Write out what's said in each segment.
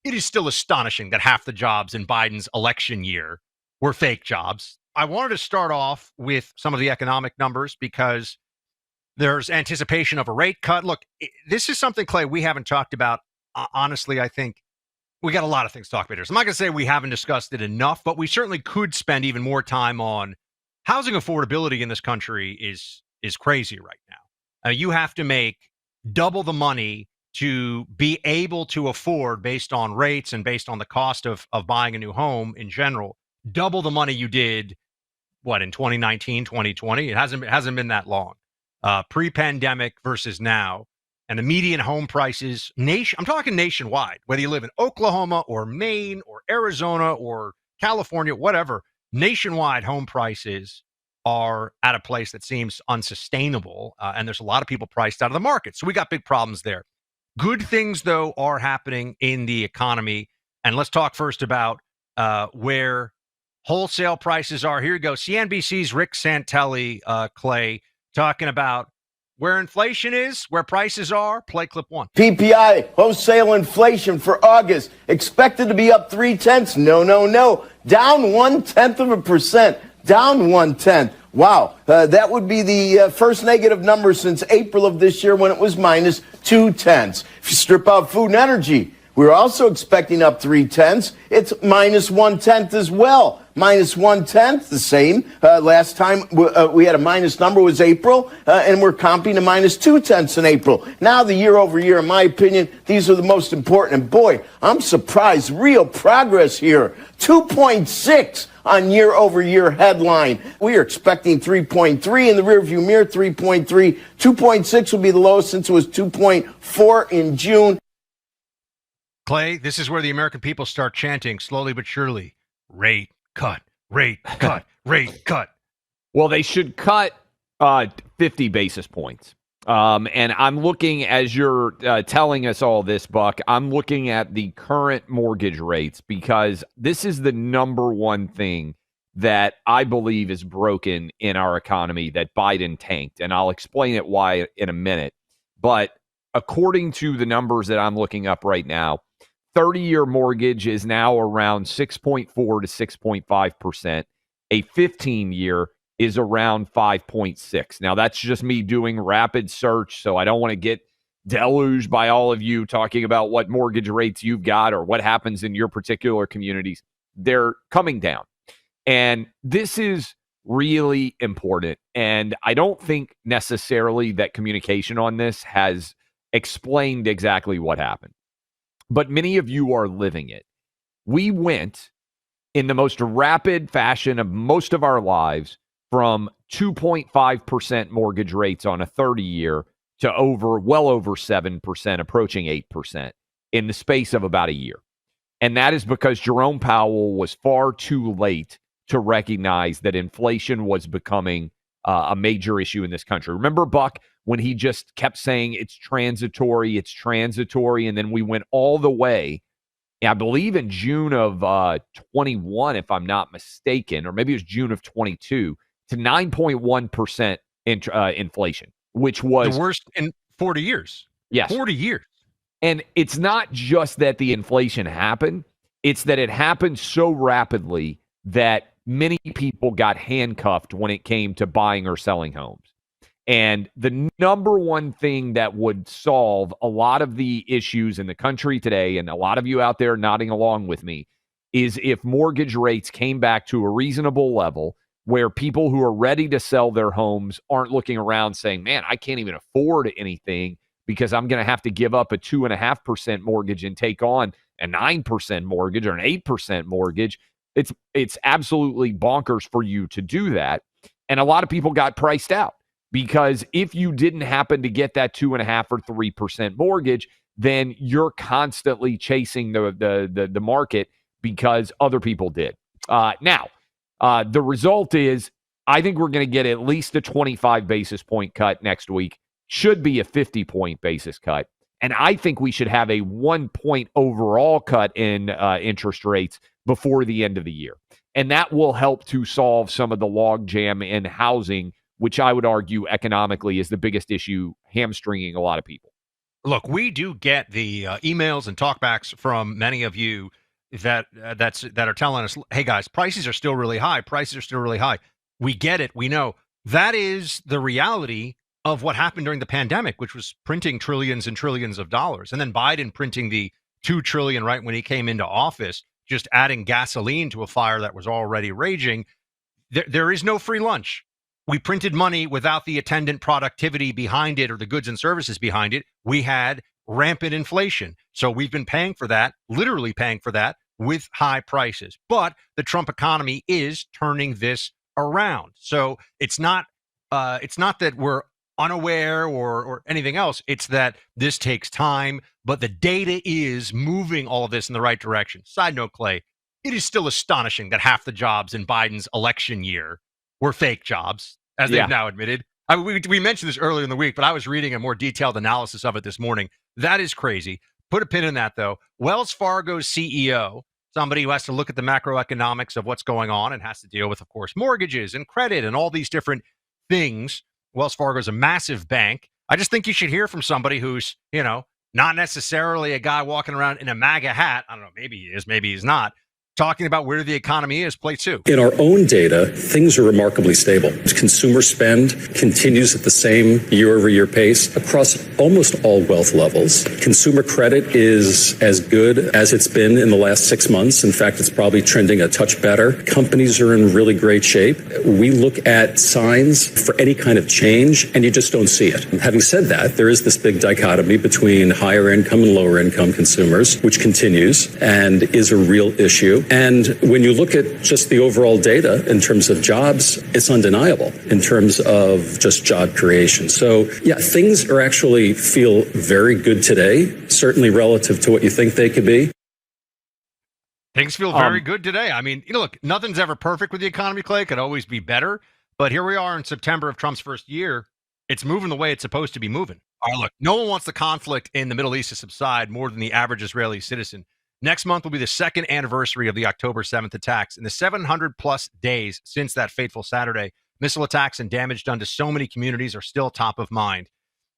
it is still astonishing that half the jobs in Biden's election year were fake jobs. I wanted to start off with some of the economic numbers because there's anticipation of a rate cut. Look, this is something, Clay, we haven't talked about. Honestly, I think we got a lot of things to talk about here. So I'm not going to say we haven't discussed it enough, but we certainly could spend even more time on housing affordability in this country is crazy right now. You have to make double the money to be able to afford, based on rates and based on the cost of buying a new home in general, double the money you did, in 2019, 2020? It hasn't been that long. Pre-pandemic versus now. And the median home prices, I'm talking nationwide, whether you live in Oklahoma or Maine or Arizona or California, whatever, nationwide home prices are at a place that seems unsustainable. And there's a lot of people priced out of the market. So we got big problems there. Good things, though, are happening in the economy. And let's talk first about where wholesale prices are. Here you go. CNBC's Rick Santelli, Clay, talking about where inflation is, where prices are. Play clip one. PPI, wholesale inflation for August, expected to be up 0.3. No. Down 0.1%. Down 0.1. Wow. That would be the first negative number since April of this year when it was minus 0.2. If you strip out food and energy, we're also expecting up 0.3. It's minus 0.1 as well. Minus 0.1, the same. Last time we had a minus number was April, and we're comping to minus 0.2 in April. Now the year over year, in my opinion, these are the most important. And boy, I'm surprised. Real progress here. 2.6 on year over year headline. We are expecting 3.3 in the rearview mirror, 3.3. 2.6 will be the lowest since it was 2.4 in June. Clay, this is where the American people start chanting slowly but surely, rate cut, rate cut, rate cut. Well, they should cut 50 basis points. And I'm looking, as you're telling us all this, Buck, I'm looking at the current mortgage rates because this is the number one thing that I believe is broken in our economy that Biden tanked. And I'll explain it why in a minute. But according to the numbers that I'm looking up right now, 30-year mortgage is now around 6.4 to 6.5%. A 15-year is around 5.6. Now, that's just me doing rapid search, so I don't want to get deluged by all of you talking about what mortgage rates you've got or what happens in your particular communities. They're coming down. And this is really important. And I don't think necessarily that communication on this has explained exactly what happened. But many of you are living it. We went in the most rapid fashion of most of our lives from 2.5% mortgage rates on a 30-year to well over 7%, approaching 8% in the space of about a year. And that is because Jerome Powell was far too late to recognize that inflation was becoming a major issue in this country. Remember, Buck, when he just kept saying it's transitory, and then we went all the way, I believe in June of 21, if I'm not mistaken, or maybe it was June of 22, to 9.1% inflation, which was the worst in 40 years. Yes. 40 years. And it's not just that the inflation happened, it's that it happened so rapidly that many people got handcuffed when it came to buying or selling homes. And the number one thing that would solve a lot of the issues in the country today, and a lot of you out there nodding along with me, is if mortgage rates came back to a reasonable level where people who are ready to sell their homes aren't looking around saying, man, I can't even afford anything because I'm going to have to give up a 2.5% mortgage and take on a 9% mortgage or an 8% mortgage. It's absolutely bonkers for you to do that. And a lot of people got priced out. Because if you didn't happen to get that 2.5% or 3% mortgage, then you're constantly chasing the market because other people did. Now, the result is I think we're going to get at least a 25 basis point cut next week. Should be a 50 point basis cut. And I think we should have a 1 point overall cut in interest rates before the end of the year. And that will help to solve some of the logjam in housing, which I would argue economically is the biggest issue hamstringing a lot of people. Look, we do get the emails and talkbacks from many of you that are telling us, "Hey guys, prices are still really high. Prices are still really high." We get it. We know that is the reality of what happened during the pandemic, which was printing trillions and trillions of dollars, and then Biden printing the 2 trillion right when he came into office, just adding gasoline to a fire that was already raging. There is no free lunch. We printed money without the attendant productivity behind it or the goods and services behind it. We had rampant inflation. So we've been paying for that, literally paying for that with high prices. But the Trump economy is turning this around. So it's not that we're unaware or anything else. It's that this takes time, but the data is moving all of this in the right direction. Side note, Clay, it is still astonishing that half the jobs in Biden's election year were fake jobs, as they've now admitted. We mentioned this earlier in the week, but I was reading a more detailed analysis of it this morning. That is crazy. Put a pin in that, though. Wells Fargo's CEO, somebody who has to look at the macroeconomics of what's going on and has to deal with, of course, mortgages and credit and all these different things. Wells Fargo is a massive bank. I just think you should hear from somebody who's, not necessarily a guy walking around in a MAGA hat. I don't know, maybe he is, maybe he's not. Talking about where the economy is, play two. In our own data, things are remarkably stable. Consumer spend continues at the same year-over-year pace across almost all wealth levels. Consumer credit is as good as it's been in the last 6 months. In fact, it's probably trending a touch better. Companies are in really great shape. We look at signs for any kind of change, and you just don't see it. Having said that, there is this big dichotomy between higher income and lower income consumers, which continues and is a real issue. And when you look at just the overall data in terms of jobs, it's undeniable in terms of just job creation. So, yeah, things are actually feel very good today, certainly relative to what you think they could be. Things feel very good today. I mean, look, nothing's ever perfect with the economy, Clay. It could always be better. But here we are in September of Trump's first year. It's moving the way it's supposed to be moving. All right, look, no one wants the conflict in the Middle East to subside more than the average Israeli citizen. Next month will be the second anniversary of the October 7th attacks. In the 700 plus days since that fateful Saturday, missile attacks and damage done to so many communities are still top of mind.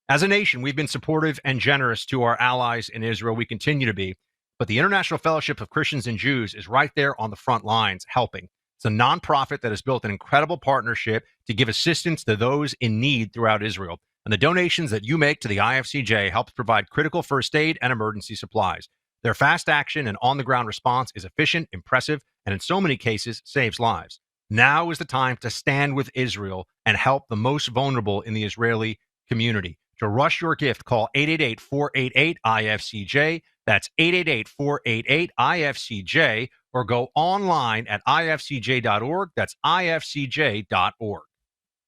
As a nation, we've been supportive and generous to our allies in Israel. We continue to be. But the International Fellowship of Christians and Jews is right there on the front lines helping. It's a nonprofit that has built an incredible partnership to give assistance to those in need throughout Israel. And the donations that you make to the IFCJ helps provide critical first aid and emergency supplies. Their fast action and on-the-ground response is efficient, impressive, and in so many cases saves lives. Now is the time to stand with Israel and help the most vulnerable in the Israeli community. To rush your gift, call 888-488-IFCJ. That's 888-488-IFCJ, or go online at ifcj.org. That's ifcj.org.